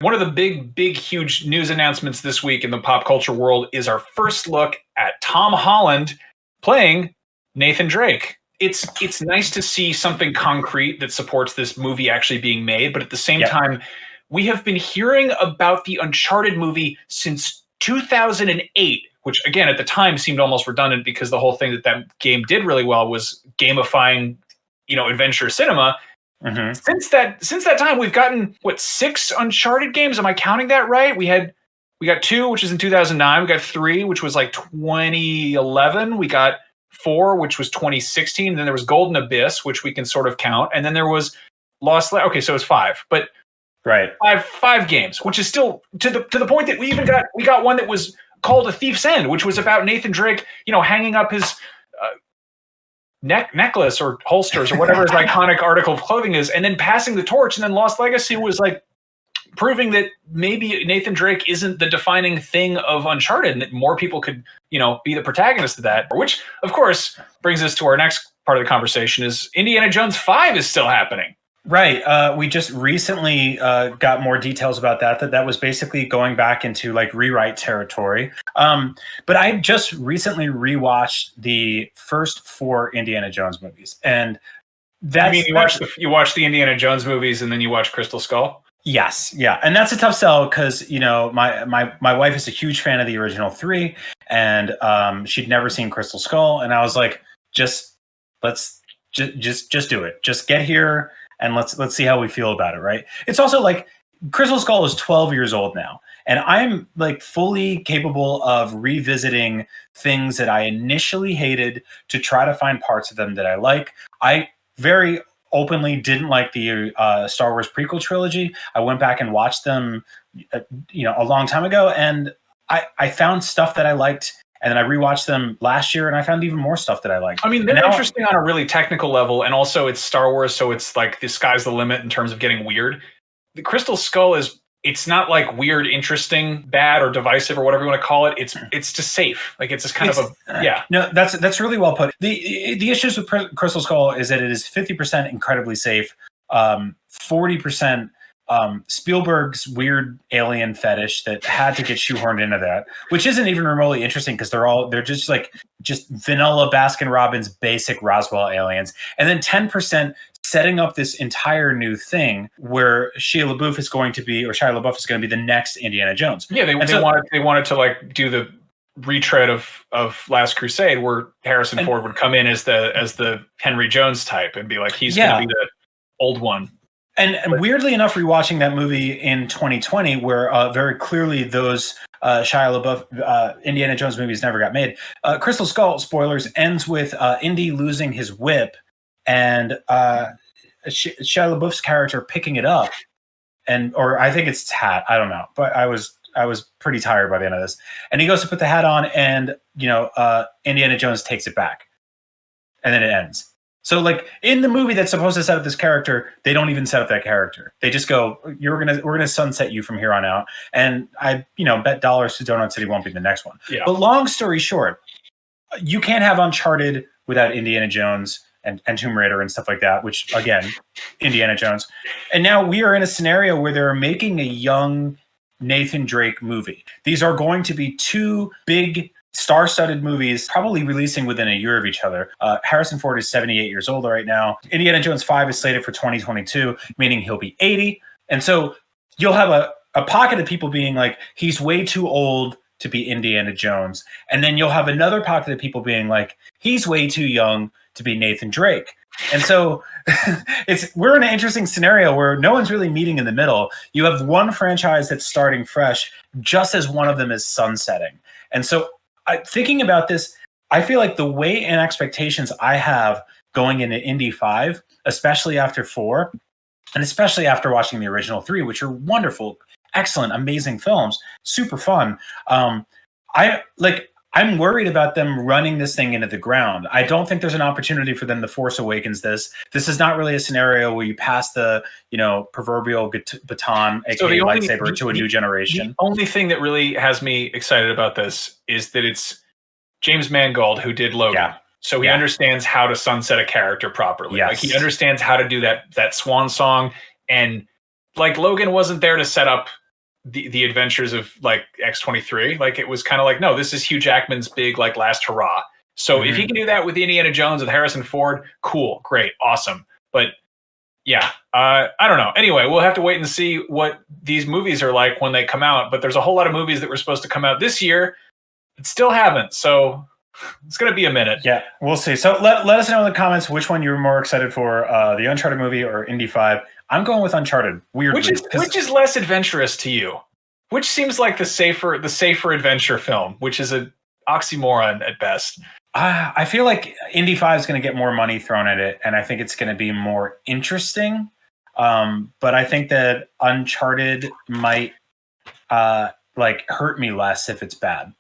one of the big, huge news announcements this week in the pop culture world is our first look at Tom Holland playing Nathan Drake. It's nice to see something concrete that supports this movie actually being made, but at the same time, we have been hearing about the Uncharted movie since 2008, which again at the time seemed almost redundant because the whole thing that game did really well was gamifying, adventure cinema. Mm-hmm. Since that time, we've gotten 6 Uncharted games? Am I counting that right? We got 2, which is in 2009. We got 3, which was like 2011. We got 4, which was 2016. And then there was Golden Abyss, which we can sort of count. And then there was Lost. Okay, so it's 5. But right, five games, which is still to the point that we got one that was called A Thief's End, which was about Nathan Drake, hanging up his necklace or holsters or whatever his iconic article of clothing is, and then passing the torch. And then Lost Legacy was like proving that maybe Nathan Drake isn't the defining thing of Uncharted, and that more people could, be the protagonist of that. Which, of course, brings us to our next part of the conversation: is Indiana Jones 5 is still happening. Right. We just recently got more details about that was basically going back into like rewrite territory. But I just recently rewatched the first 4 Indiana Jones movies. And you watch the Indiana Jones movies and then you watch Crystal Skull? Yes. Yeah. And that's a tough sell because, my wife is a huge fan of the original 3, and she'd never seen Crystal Skull. And I was like, let's do it. Just get here. And let's see how we feel about it, right? It's also like Crystal Skull is 12 years old now, and I'm like fully capable of revisiting things that I initially hated to try to find parts of them that I like. I very openly didn't like the Star Wars prequel trilogy. I went back and watched them, a long time ago, and I found stuff that I liked. And then I rewatched them last year, and I found even more stuff that I liked. I mean, they're interesting on a really technical level, and also it's Star Wars, so it's like the sky's the limit in terms of getting weird. The Crystal Skull it's not like weird, interesting, bad, or divisive, or whatever you want to call it. It's just safe. Like it's just kind of yeah. No, that's really well put. The issues with Crystal Skull is that it is 50% incredibly safe, 40%. Spielberg's weird alien fetish that had to get shoehorned into that, which isn't even remotely interesting because they're just vanilla Baskin Robbins basic Roswell aliens, and then 10% setting up this entire new thing where Shia LaBeouf is going to be the next Indiana Jones. Yeah, they wanted to like do the retread of Last Crusade, where Harrison Ford would come in as the Henry Jones type and be like, he's going to be the old one. And weirdly enough, rewatching that movie in 2020, where very clearly those Shia LaBeouf Indiana Jones movies never got made, Crystal Skull, spoilers, ends with Indy losing his whip and Shia LaBeouf's character picking it up, or I think it's his hat, I don't know, but I was pretty tired by the end of this, and he goes to put the hat on, and Indiana Jones takes it back, and then it ends. So, like, in the movie that's supposed to set up this character, they don't even set up that character. They just go, we're gonna sunset you from here on out. And I, bet dollars to Donut City won't be the next one. Yeah. But long story short, you can't have Uncharted without Indiana Jones and Tomb Raider and stuff like that, which, again, Indiana Jones. And now we are in a scenario where they're making a young Nathan Drake movie. These are going to be 2 big star-studded movies, probably releasing within a year of each other. Harrison Ford is 78 years old right now. Indiana Jones 5 is slated for 2022, meaning he'll be 80. And so you'll have a pocket of people being like, he's way too old to be Indiana Jones. And then you'll have another pocket of people being like, he's way too young to be Nathan Drake. And so we're in an interesting scenario where no one's really meeting in the middle. You have one franchise that's starting fresh, just as one of them is sunsetting. And so thinking about this, I feel like the weight and expectations I have going into Indy 5, especially after 4, and especially after watching the original 3, which are wonderful, excellent, amazing films, super fun. I'm worried about them running this thing into the ground. I don't think there's an opportunity for them to Force Awakens this. This is not really a scenario where you pass the, proverbial baton, aka lightsaber, to a new generation. The only thing that really has me excited about this is that it's James Mangold who did Logan. Yeah. So he understands how to sunset a character properly. Yes. Like he understands how to do that swan song. And like Logan wasn't there to set up the adventures of like X-23. Like it was kind of like, no, this is Hugh Jackman's big like last hurrah. So if he can do that with Indiana Jones with Harrison Ford, cool, great, awesome. But yeah, I don't know. Anyway, we'll have to wait and see what these movies are like when they come out. But there's a whole lot of movies that were supposed to come out this year that still haven't. So it's going to be a minute. Yeah, we'll see. So let us know in the comments which one you're more excited for, the Uncharted movie or Indy 5. I'm going with Uncharted, weirdly. Which is less adventurous to you? Which seems like the safer adventure film, which is an oxymoron at best. I feel like Indy 5 is going to get more money thrown at it, and I think it's going to be more interesting. But I think that Uncharted might like hurt me less if it's bad.